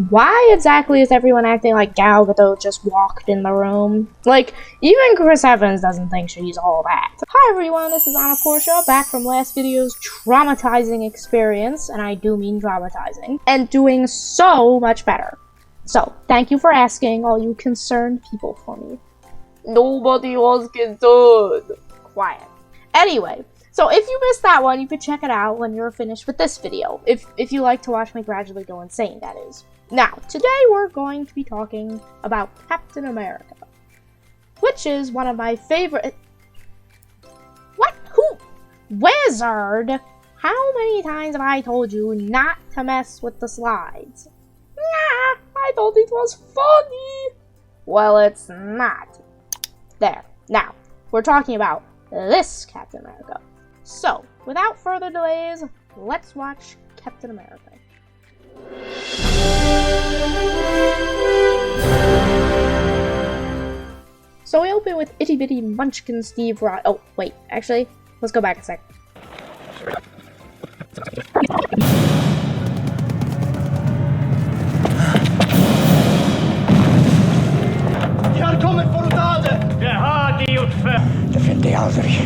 Why exactly is everyone acting like Gal Gadot just walked in the room? Like, even Chris Evans doesn't think she's all that. Hi everyone, this is Anna Portia, back from last video's traumatizing experience, and I do mean traumatizing, and doing so much better. So, thank you for asking all you concerned people for me. Nobody was concerned. Quiet. Anyway, so if you missed that one, you could check it out when you're finished with this video. If you like to watch me gradually go insane, that is. Now, today we're going to be talking about Captain America, which is one of my favorite... What? Who? Wizard? How many times have I told you not to mess with the slides? Nah, I thought it was funny. Well, it's not. There. Now, we're talking about this Captain America. So, without further delays, let's watch Captain America. So we open with itty bitty munchkin Steve Rogers. Oh, wait, actually, let's go back a sec. Jag kommer för att ta det! Det har de gjort för... Det finns det aldrig.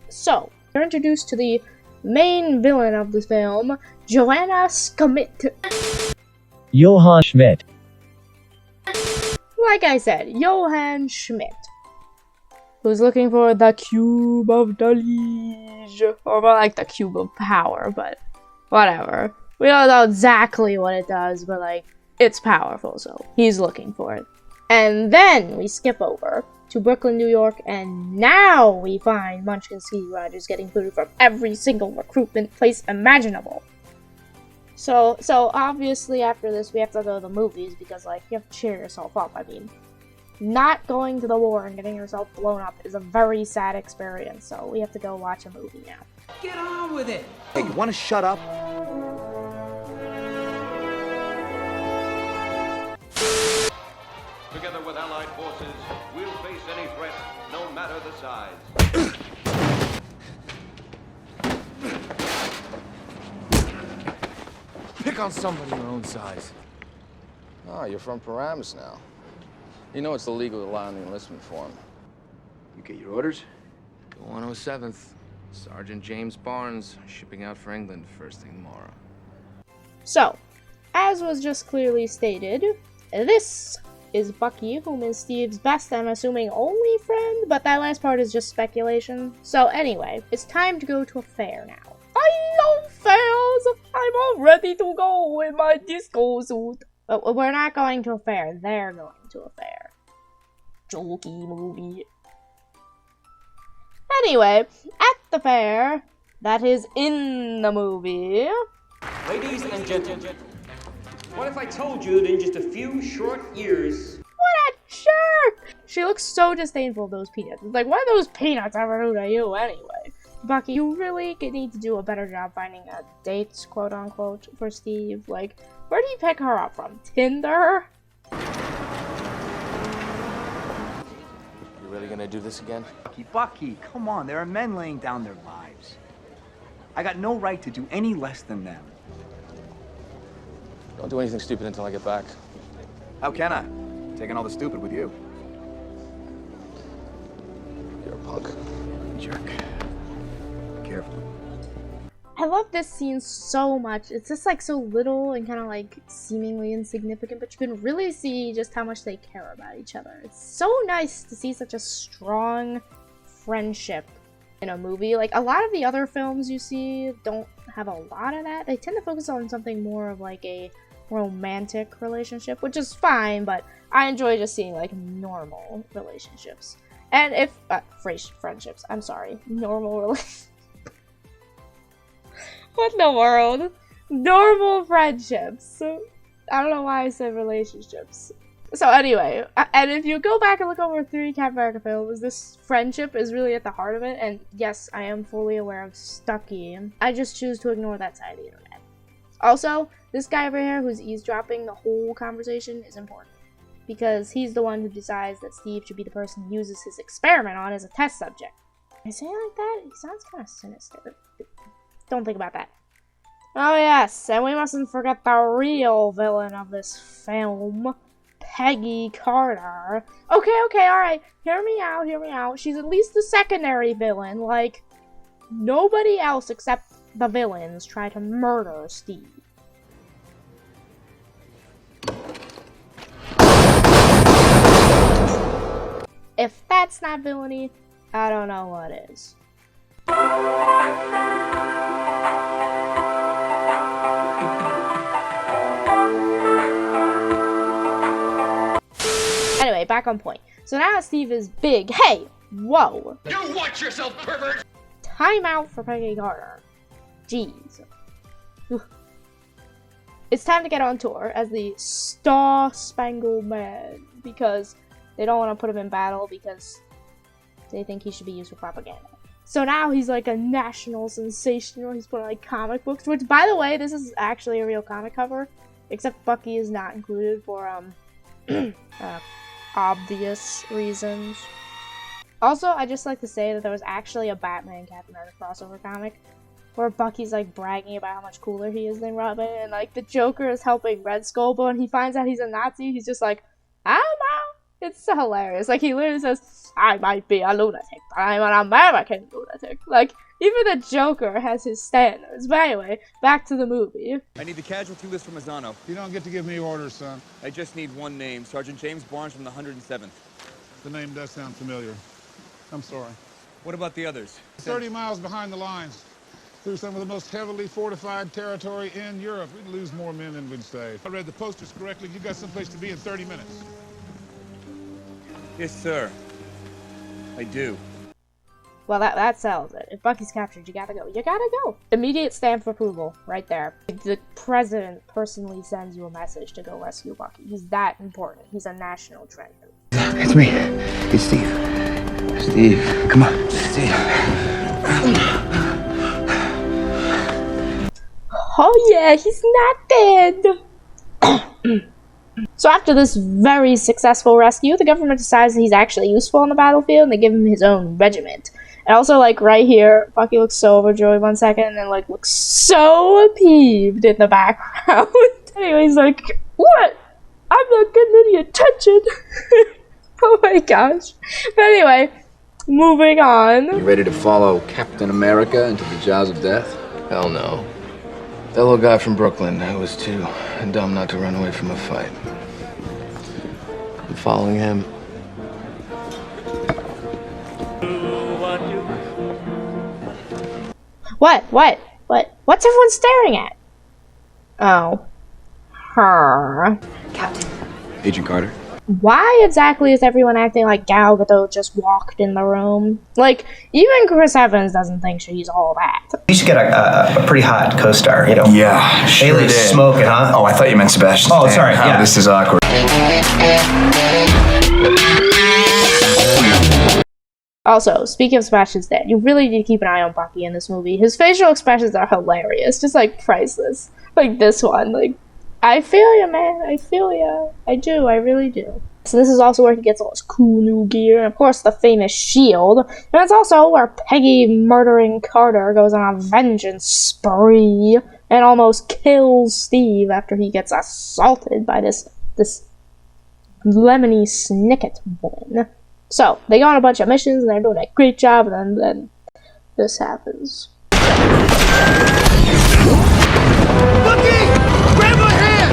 So, you're introduced to the main villain of this film, Joanna Schmidt. Johann Schmidt. Like I said, Johann Schmidt, who's looking for the cube of knowledge, or more like the cube of power, but whatever. We don't know exactly what it does, but like, it's powerful, so he's looking for it. And then we skip over to Brooklyn, New York, and now we find Munchkin Steve Rogers getting booted from every single recruitment place imaginable. So obviously after this we have to go to the movies because, like, you have to cheer yourself up. I mean, not going to the war and getting yourself blown up is a very sad experience, so we have to go watch a movie now. Get on with it! Hey, you wanna shut up? Together with allied forces, we'll face any threat, no matter the size. Pick on somebody your own size. Oh, you're from Paramus now. You know it's illegal to lie on the enlistment form. You get your orders? The 107th. Sergeant James Barnes, shipping out for England first thing tomorrow. So, as was just clearly stated, this is Bucky, whom is Steve's best, I'm assuming only friend, but that last part is just speculation. So anyway, it's time to go to a fair now. I love fairs! I'm all ready to go in my disco suit. But we're not going to a fair, they're going to a fair. Jokey movie. Anyway, at the fair, that is in the movie. Ladies and gentlemen, what if I told you that in just a few short years... What a jerk! She looks so disdainful of those peanuts. It's like, what do those peanuts ever do to you anyway? Bucky, you really need to do a better job finding a date, quote unquote, for Steve. Like, where do you pick her up from? Tinder? You really gonna do this again? Bucky, come on. There are men laying down their lives. I got no right to do any less than them. Don't do anything stupid until I get back. How can I? Taking all the stupid with you. You're a punk. Jerk. Careful. I love this scene so much. It's just like so little and kind of like seemingly insignificant, but you can really see just how much they care about each other. It's so nice to see such a strong friendship in a movie. Like, a lot of the other films you see don't have a lot of that. They tend to focus on something more of like a romantic relationship, which is fine, but I enjoy just seeing like normal relationships. And if friendships, I'm sorry, normal relationships. What in the world? Normal friendships. I don't know why I said relationships. So anyway, and if you go back and look over 3 Captain America films, this friendship is really at the heart of it, and yes, I am fully aware of Stucky. I just choose to ignore that side of the internet. Also, this guy over here who's eavesdropping the whole conversation is important, because he's the one who decides that Steve should be the person he uses his experiment on as a test subject. I say it like that? He sounds kind of sinister. Don't think about that. Oh yes, and we mustn't forget the real villain of this film, Peggy Carter. Okay, alright, hear me out. She's at least the secondary villain, like, nobody else except the villains try to murder Steve. If that's not villainy, I don't know what is. Anyway, back on point. So now Steve is big. Hey! Whoa! You watch yourself, pervert! Time out for Peggy Carter. Jeez. It's time to get on tour as the Star-Spangled Man, because they don't want to put him in battle because they think he should be used for propaganda. So now he's like a national sensation. He's putting like comic books, which, by the way, this is actually a real comic cover, except Bucky is not included for obvious reasons. Also, I just like to say that there was actually a Batman Captain America crossover comic where Bucky's like bragging about how much cooler he is than Robin, and like the Joker is helping Red Skull, but when he finds out he's a Nazi, he's just like, I don't know. It's so hilarious. Like, he literally says, I might be a lunatic, but I'm an American lunatic. Like, even the Joker has his standards. But anyway, back to the movie. I need the casualty list from Mazzano. You don't get to give me orders, son. I just need one name, Sergeant James Barnes from the 107th. The name does sound familiar. I'm sorry. What about the others? 30 miles behind the lines, through some of the most heavily fortified territory in Europe. We'd lose more men than we'd save. If I read the posters correctly, you got someplace to be in 30 minutes. Yes, sir. I do. Well, that sells it. If Bucky's captured, you gotta go. You gotta go. Immediate stamp of approval, right there. The president personally sends you a message to go rescue Bucky. He's that important. He's a national treasure. It's me. It's Steve. Steve, come on. Steve. Oh yeah, he's not dead. So after this very successful rescue, the government decides that he's actually useful on the battlefield, and they give him his own regiment. And also, like, right here, Bucky looks so overjoyed 1 second, and then, like, looks so peeved in the background. Anyway, he's like, what? I'm not getting any attention. Oh my gosh. But anyway, moving on. You ready to follow Captain America into the jaws of death? Hell no. That little guy from Brooklyn, I was too dumb not to run away from a fight. I'm following him. What? What's everyone staring at? Oh. Her. Captain. Agent Carter. Why exactly is everyone acting like Gal Gadot just walked in the room? Like, even Chris Evans doesn't think she's all that. You should get a pretty hot co-star, you know. Yeah, sure Haley's did. smoking, huh? Oh, I thought you meant Sebastian. Oh, Stan. sorry, yeah. This is awkward. Also, speaking of Sebastian Stan, you really need to keep an eye on Bucky in this movie. His facial expressions are hilarious, just like priceless. Like this one, like, I feel ya, man. I feel ya. I do. I really do. So this is also where he gets all his cool new gear, and of course the famous shield. And it's also where Peggy murdering Carter goes on a vengeance spree and almost kills Steve after he gets assaulted by this lemony snicket woman. So they go on a bunch of missions and they're doing a great job, and then this happens. Bucky! Grab my hand!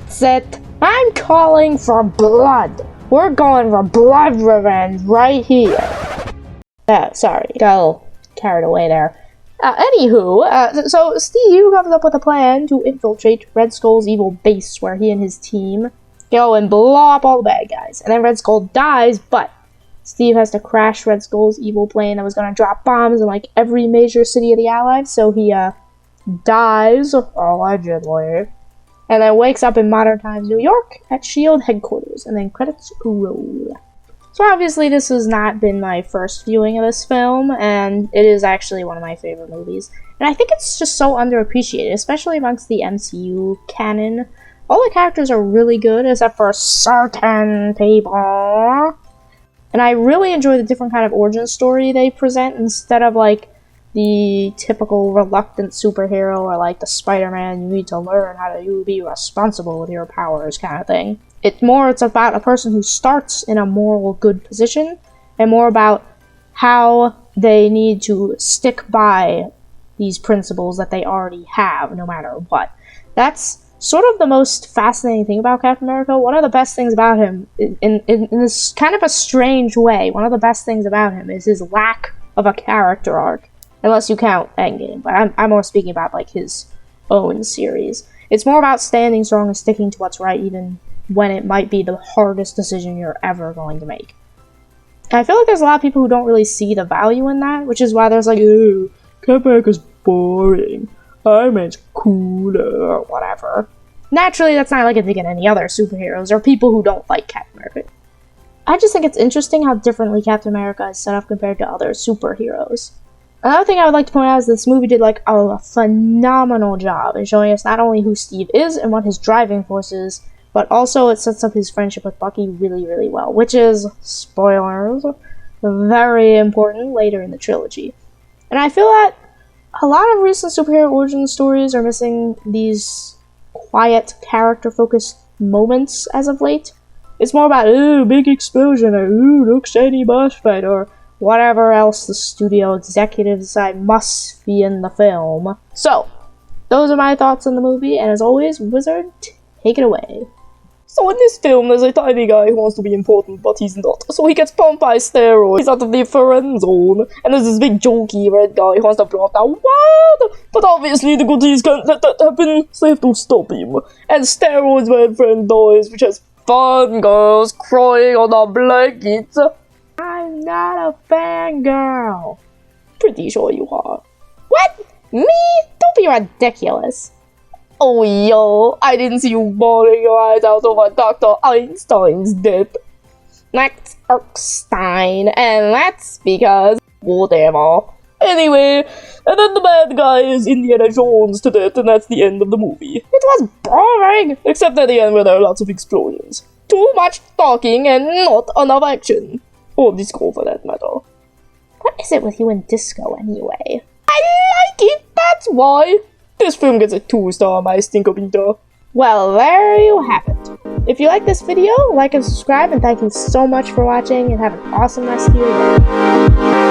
That's it! I'm calling for blood! We're going for blood revenge right here! Sorry, got a little carried away there. Anywho, so Steve comes up with a plan to infiltrate Red Skull's evil base where he and his team go and blow up all the bad guys. And then Red Skull dies, but Steve has to crash Red Skull's evil plane that was going to drop bombs in like every major city of the Allies, so he dies, allegedly, and then wakes up in modern times New York at S.H.I.E.L.D. headquarters, and then credits roll. So obviously this has not been my first viewing of this film, and it is actually one of my favorite movies. And I think it's just so underappreciated, especially amongst the MCU canon. all the characters are really good except for certain people. And I really enjoy the different kind of origin story they present instead of like the typical reluctant superhero or like the Spider-Man you need to learn how to be responsible with your powers kind of thing. It's about a person who starts in a moral good position and more about how they need to stick by these principles that they already have no matter what. That's sort of the most fascinating thing about Captain America. One of the best things about him, in this kind of a strange way, one of the best things about him is his lack of a character arc. Unless you count Endgame, but I'm more speaking about like his own series. It's more about standing strong and sticking to what's right even when it might be the hardest decision you're ever going to make. And I feel like there's a lot of people who don't really see the value in that, which is why there's like, oh, Captain America's boring, Iron Man's cooler, or whatever. Naturally, that's not like a dig at any other superheroes or people who don't like Captain America. I just think it's interesting how differently Captain America is set up compared to other superheroes. Another thing I would like to point out is this movie did like a phenomenal job in showing us not only who Steve is and what his driving force is, but also it sets up his friendship with Bucky really, really well, which is, spoilers, very important later in the trilogy. And I feel that a lot of recent superhero origin stories are missing these quiet, character-focused moments as of late. It's more about, ooh, big explosion, or ooh, look, shiny boss fight, or whatever else the studio executives decide must be in the film. So, those are my thoughts on the movie, and as always, Wizard, take it away. So in this film, there's a tiny guy who wants to be important, but he's not. So he gets pumped by steroids out of the friend zone, and there's this big junky red guy who wants to blow up the world, but obviously the goodies can't let that happen, so they have to stop him. And steroids red friend dies, which has fun girls crying on the blankets. I'm not a fangirl. Pretty sure you are. What? Me? Don't be ridiculous. Oh, yo, I didn't see you bawling your eyes out over Dr. Einstein's death. That's Erskine, and that's because whatever. Anyway, and then the bad guy is Indiana Jones to death, and that's the end of the movie. It was boring, except at the end where there are lots of explosions. Too much talking and not enough action. Or disco, for that matter. What is it with you and disco, anyway? I like it, that's why! This film gets a 2-star on my stinkometer. Well, there you have it. If you like this video, like and subscribe, and thank you so much for watching, and have an awesome rest of your day.